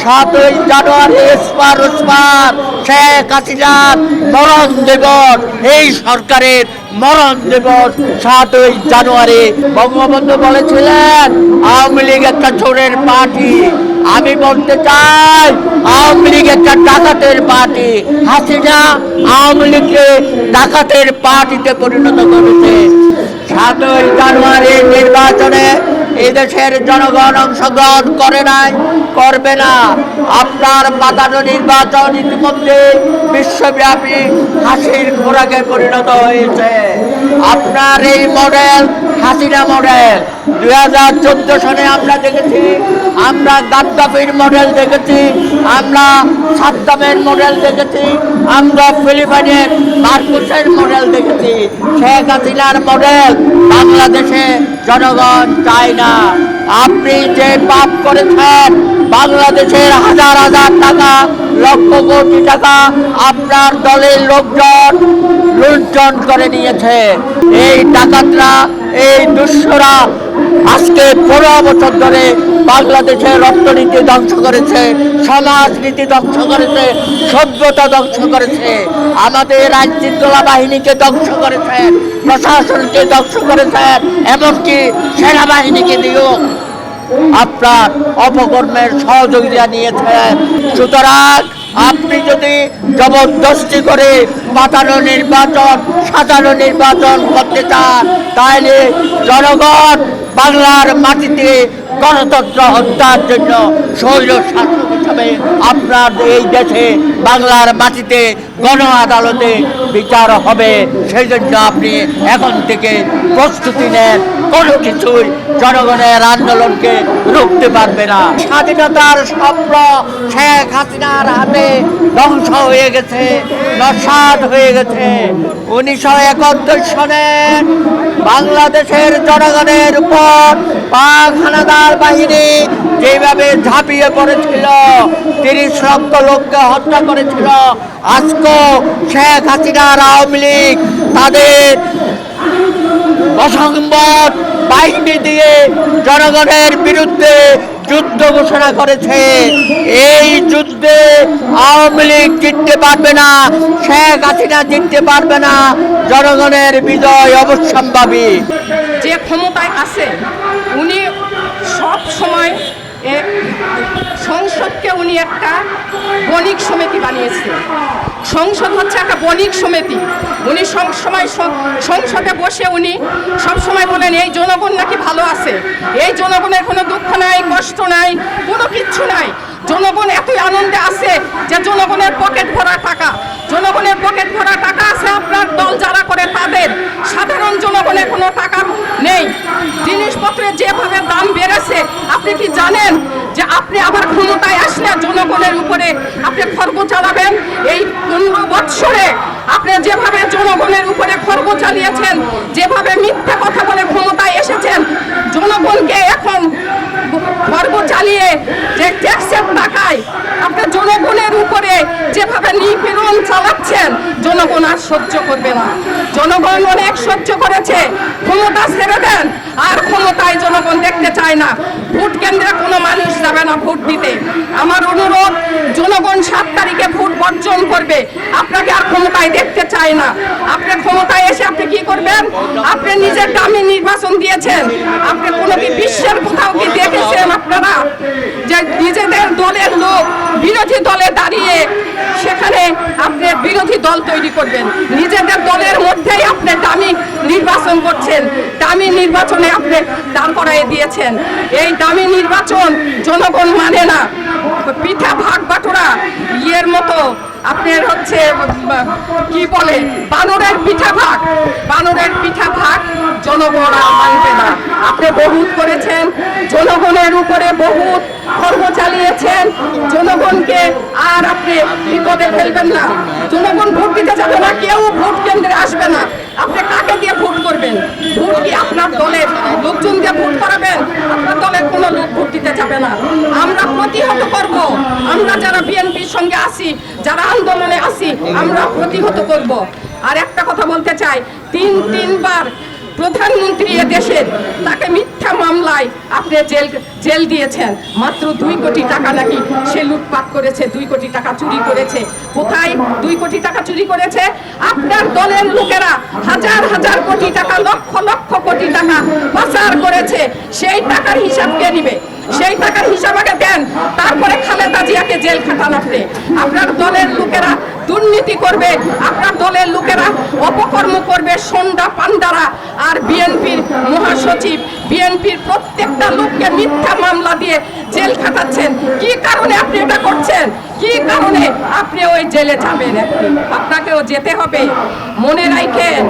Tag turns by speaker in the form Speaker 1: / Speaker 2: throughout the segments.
Speaker 1: 7ই জানুয়ারি ওসমান শেখ হাসিনার মরণ দিবস, এই সরকারের মরণ দিবস 7ই জানুয়ারি। বঙ্গবন্ধু বলেছিলেন আওয়ামী লীগ একটা চোরের পার্টি। আমি বলতে চাই আওয়ামী লীগ একটা ডাকাতের পার্টি। হাসিনা আওয়ামী লীগকে ডাকাতের পার্টিতে পরিণত করেছে। 7ই জানুয়ারির নির্বাচনে এদেশের জনগণ অংশগ্রহণ করে নাই, করবে না। আপনার পাতানো নির্বাচন ইতিমধ্যে বিশ্বব্যাপী হাসির খোরাকে পরিণত হয়েছে। আপনার এই মডেল হাসিনা মডেল 2014 সালে আমরা দেখেছি, আমরা গাদ্দাফির মডেল দেখেছি, আমরা সাদ্দামের মডেল দেখেছি, আমরা ফিলিপাইনের মার্কোসের মডেল দেখেছি। শেখ হাসিনার মডেল বাংলাদেশে জনগণ চায় না। আপনি যে পাপ করেছেন, বাংলাদেশের হাজার হাজার টাকা, লক্ষ কোটি টাকা আপনার দলের লোকজন লুণ্ঠন করে নিয়েছে। এই ডাকাতরা, এই দুষ্টরা আজকে 15 বছর ধরে বাংলাদেশের অর্থনীতি ধ্বংস করেছে, সমাজনীতি ধ্বংস করেছে, সভ্যতা ধ্বংস করেছে, আমাদের আইন শৃঙ্খলা বাহিনীকে ধ্বংস করেছেন, প্রশাসনকে ধ্বংস করেছেন, এমনকি সেনাবাহিনীকে দিয়েও আপনার অপকর্মের সহযোগিতা নিয়েছেন। সুতরাং আপনি যদি জবরদস্তি করে পাতানো নির্বাচন, সাজানো নির্বাচন করতে চান, তাহলে জনগণ বাংলার মাটিতে গণতন্ত্র হত্যার জন্য স্বৈর শাসক হিসাবে আপনার এই দেশে বাংলার মাটিতে গণ আদালতে বিচার হবে। সেই জন্য আপনি এখন থেকে প্রস্তুতি নেন। কোনো কিছুই জনগণের আন্দোলনকে রুখতে পারবে না। স্বাধীনতার স্বপ্ন শেখ হাসিনার হাতে ধ্বংস হয়ে গেছে, নস্যাৎ হয়ে গেছে। 1971 সালে বাংলাদেশের জনগণের উপর পাক হানাদার বাহিনী যেভাবে ঝাঁপিয়ে পড়েছিল, 30 লক্ষ লোককে হত্যা করেছিল, আজকেও শেখ হাসিনার আওয়ামী লীগ তাদের অসংবদ বাহিনী দিয়ে জনগণের বিরুদ্ধে যুদ্ধ ঘোষণা করেছে। এই যুদ্ধে আওয়ামী লীগ জিততে পারবে না, শেখ হাসিনা জিততে পারবে না। জনগণের বিজয় অবশ্যম্ভাবী।
Speaker 2: যে ক্ষমতায় আছে উনি সব সময় সংসদকে উনি একটা বণিক সমিতি বানিয়েছে। সংসদ হচ্ছে একটা বণিক সমিতি। উনি সবসময় সংসদে বসে উনি সবসময় বলেন এই জনগণ নাকি ভালো আছে, এই জনগণের কোনো দুঃখ নাই, কষ্ট নাই, কোনো কিচ্ছু নাই। জনগণ এতই আনন্দে আছে যে জনগণের পকেট ভরা টাকা, জনগণের পকেট ভরা টাকা আছে। আপনার দল যারা করে তাদের, সাধারণ জনগণের কোনো টাকা নেই। জিনিসপত্রের যেভাবে দাম বেড়েছে, আপনি কি জানেন যে আপনি আবার ক্ষমতায় আসলে জনগণের উপরে আপনি খর্ব চালাবেন? এই 15 বৎসরে আপনি যেভাবে জনগণের উপরে খর্ব চালিয়েছেন, যেভাবে মিথ্যা কথা বলে ক্ষমতায় এসেছেন, জনগণকে এখন খর্ব চালিয়ে যে ট্যাক্সের টাকায় আপনার জনগণের উপরে যেভাবে নিপীড়ন চালাচ্ছেন, জনগণ আর সহ্য করবে না। জনগণ অনেক সহ্য করেছে, ক্ষমতা ছেড়ে দেন। আর ক্ষমতায় জনগণ দেখতে চায় না। ভোট কেন্দ্রে কোনো মানুষ যাবে না ভোট দিতে। আমার অনুরোধ, জনগণ 7 তারিখে ভোট বর্জন করবে। আপনাকে আর ক্ষমতায় দেখতে চায় না। আপনি ক্ষমতায় এসে আপনি কি করবেন? আপনি নিজের দামি নির্বাচন দিয়েছেন। আপনি কোনো কি বিশ্বের কোথাও কি দেখেছেন আপনারা যে নিজেদের দলের লোক বিরোধী দলে দাঁড়িয়ে সেখানে আপনি বিরোধী দল তৈরি করবেন? নিজেদের দলের মধ্যেই আপনি দামি নির্বাচন করছেন, দামি নির্বাচনে আপনি দাঁড় করাইয়ে দিয়েছেন। এই দামি নির্বাচন জনগণ মানে না। পিঠা ভাগ বাটোরা ইয়ের মতো আপনার হচ্ছে কি বলে বানরের পিঠা ভাগ, বানরের পিঠা ভাগ জনগণ আর মানবে না। আপনি বহুত করেছেন, জনগণের উপরে বহুত কর্ম চালিয়েছেন। জনগণকে আর আপনি বিপদে ফেলবেন না। জনগণ ভোট দিতে যাবে না, কেউ ভোট কেন্দ্রে আসবে না। আপনি কাকে দিয়ে ভোট করবেন? ভোট কি আপনার দলের লোকজন দিয়ে ভোট করাবেন? আপনার দলের কোনো লোক ভোট দিতে যাবে না। আমরা প্রতিহত করব। আমরা যারা বিএনপির সঙ্গে আছি, যারা আন্দোলনে আছি, আমরা প্রতিহত করব। আর একটা কথা বলতে চাই, তিনবার প্রধানমন্ত্রী দেশের, তাকে মিথ্যা মামলায় আপনি জেল দিয়েছেন। মাত্র 2 কোটি টাকা নাকি সে লুটপাট করেছে, 2 কোটি টাকা চুরি করেছে। কোথায় 2 কোটি টাকা চুরি করেছে? আপনার দলের লোকেরা হাজার হাজার কোটি টাকা, লক্ষ লক্ষ কোটি টাকা পাচার করেছে। সেই টাকার হিসাব কে নিবে? সেই টাকার হিসাব আগে দেন, তারপরে খালেদা জিয়াকে জেল খাটান আপনি। আপনার দলের লোকেরা দুর্নীতি করবে, আপনার দলের লোকেরা অপকর্ম করবে, সন্ডা পান্ডারা। আর বিএনপির মহাসচিব, বিএনপির প্রত্যেকটা লোককে মিথ্যা মামলা দিয়ে জেল খাটাচ্ছেন। কি কারণে আপনি এটা করছেন? কি কারণে আপনি ওই জেলে যাবেন? আপনাকেও যেতে হবে। মনে রাখেন,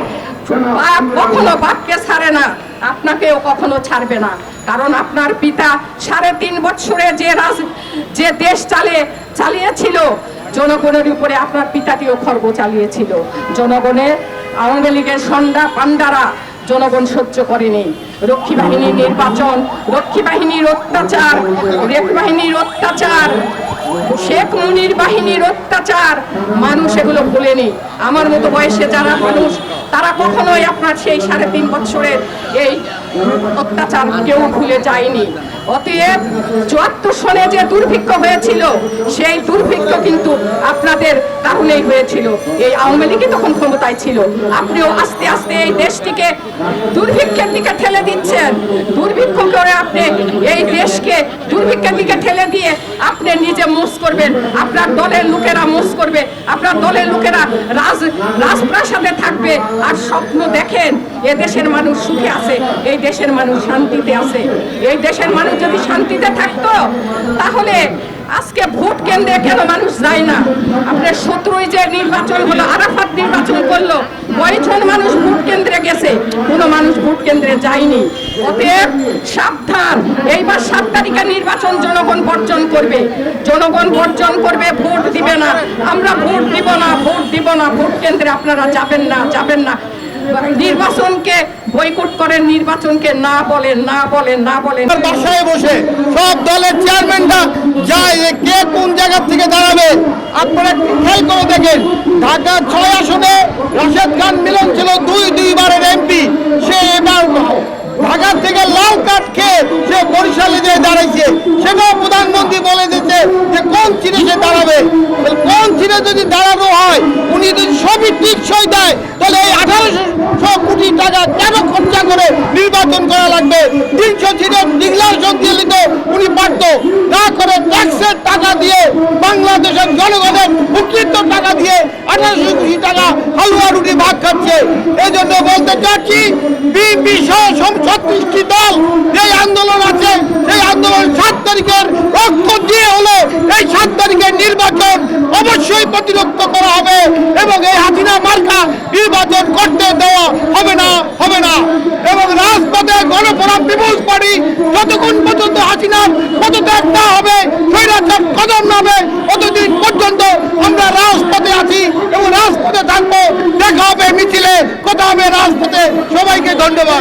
Speaker 2: বাপ কখনো বাপকে ছাড়ে না, আপনাকেও কখনো ছাড়বে না। কারণ আপনার পিতা 3.5 বছরে যে দেশ চালিয়েছিল, জনগণের উপরে আপনার পিতাটিও খর্ব চালিয়েছিল। জনগণের, আওয়ামী লীগের সন্ডা পান্ডারা জনগণ সহ্য করেনি। রক্ষী বাহিনীর নির্বাচন, রক্ষী বাহিনীর অত্যাচার, শেখ মুনির বাহিনীর অত্যাচার, মানুষ এগুলো ভুলেনি। আমার মতো বয়সে যারা মানুষ, তারা কখনোই আপনার সেই 3.5 বছরের এই অত্যাচার কেউ ভুলে যায়নি। অতএব 74 সনে যে দুর্ভিক্ষ হয়েছিল, সেই দুর্ভিক্ষ কিন্তু আপনাদের কারণেই হয়েছিল। এই আওয়ামী লীগই তখন ক্ষমতায় ছিল। আপনিও আস্তে আস্তে এই দেশটিকে দুর্ভিক্ষের দিকে ঠেলে দিচ্ছেন। দুর্ভিক্ষ করে আপনি এই দেশকে দুর্ভিক্ষের দিকে ঠেলে দিয়ে আপনি নিজে মোস করবেন, আপনার দলের লোকেরা মোস করবে, আপনার দলের লোকেরা রাজপ্রাসাদে থাকবে। আর স্বপ্ন দেখেন এ দেশের মানুষ সুখে আছে, এই দেশের মানুষ শান্তিতে আছে। এই দেশের মানুষ যদি শান্তিতে থাকতো, তাহলে আজকে ভোট কেন্দ্রে কেন মানুষ যায় না? আপনার 17 যে নির্বাচন হলো, আরাফাত নির্বাচন করলো, কয়জন মানুষ ভোট কেন্দ্রে গেছে? কোনো মানুষ ভোট কেন্দ্রে যায়নি। অতএব সাবধান, এইবার 7 তারিখে নির্বাচন জনগণ বর্জন করবে, জনগণ বর্জন করবে, ভোট দিবে না। আমরা ভোট দিব না, ভোট দিব না, ভোট কেন্দ্রে আপনারা যাবেন না, যাবেন না। নির্বাচনকে বয়কট করেন, নির্বাচনকে না বলেন, না বলেন, না বলেন।
Speaker 3: বাসায় বসে সব দলের চেয়ারম্যানরা যায় যে কে কোন জায়গা থেকে দাঁড়াবে। আপনারা খেয়াল করে দেখেন, ঢাকা 6 আসনে রাশেদ খান মিলন ছিল 2বারের এমপি, সে এবার ঢাকা থেকে লাল কার্ড খেয়ে সে বরিশালে যে দাঁড়াইছে। সেটাও প্রধানমন্ত্রী বলে দিচ্ছে যে কোন চিনে সে দাঁড়াবে। কোন চিনে যদি দাঁড়ানো হয়, উনি যদি সবই টিকসই দেয়, তাহলে এই 1800 কোটি টাকা কেন খরচা করে নির্বাচন করা লাগবে? 300 সিটের ডিক্লারেশন দিয়ে দিত উনি পারত, না করে ট্যাক্সের টাকা দিয়ে, বাংলাদেশের জনগণের উৎকৃষ্ট টাকা দিয়ে 1800 কোটি টাকা হালুয়া রুটি ভাগ খাচ্ছে। এই জন্য বলতে চাচ্ছি, বিএনপি সহ 36টি দল যে আন্দোলন আছে, সেই আন্দোলন 7 তারিখের রক্ত দিয়ে হলো এই 7 তারিখের নির্বাচন অবশ্যই প্রতিরোধ করা হবে এবং এই হাসিনা মার্কা নির্বাচন করতে দেওয়া হবে না, হবে না। এবং রাজপথে গণফোরাম পিপলস পার্টি যতক্ষণ পর্যন্ত হাসিনার পদত্যাগ না হবে, স্বৈরাচার কদম না হবে, ততদিন পর্যন্ত আমরা রাজপথে আছি এবং রাজপথে থাকবো। দেখা হবে মিছিলে, কথা হবে রাজপথে। সবাইকে ধন্যবাদ।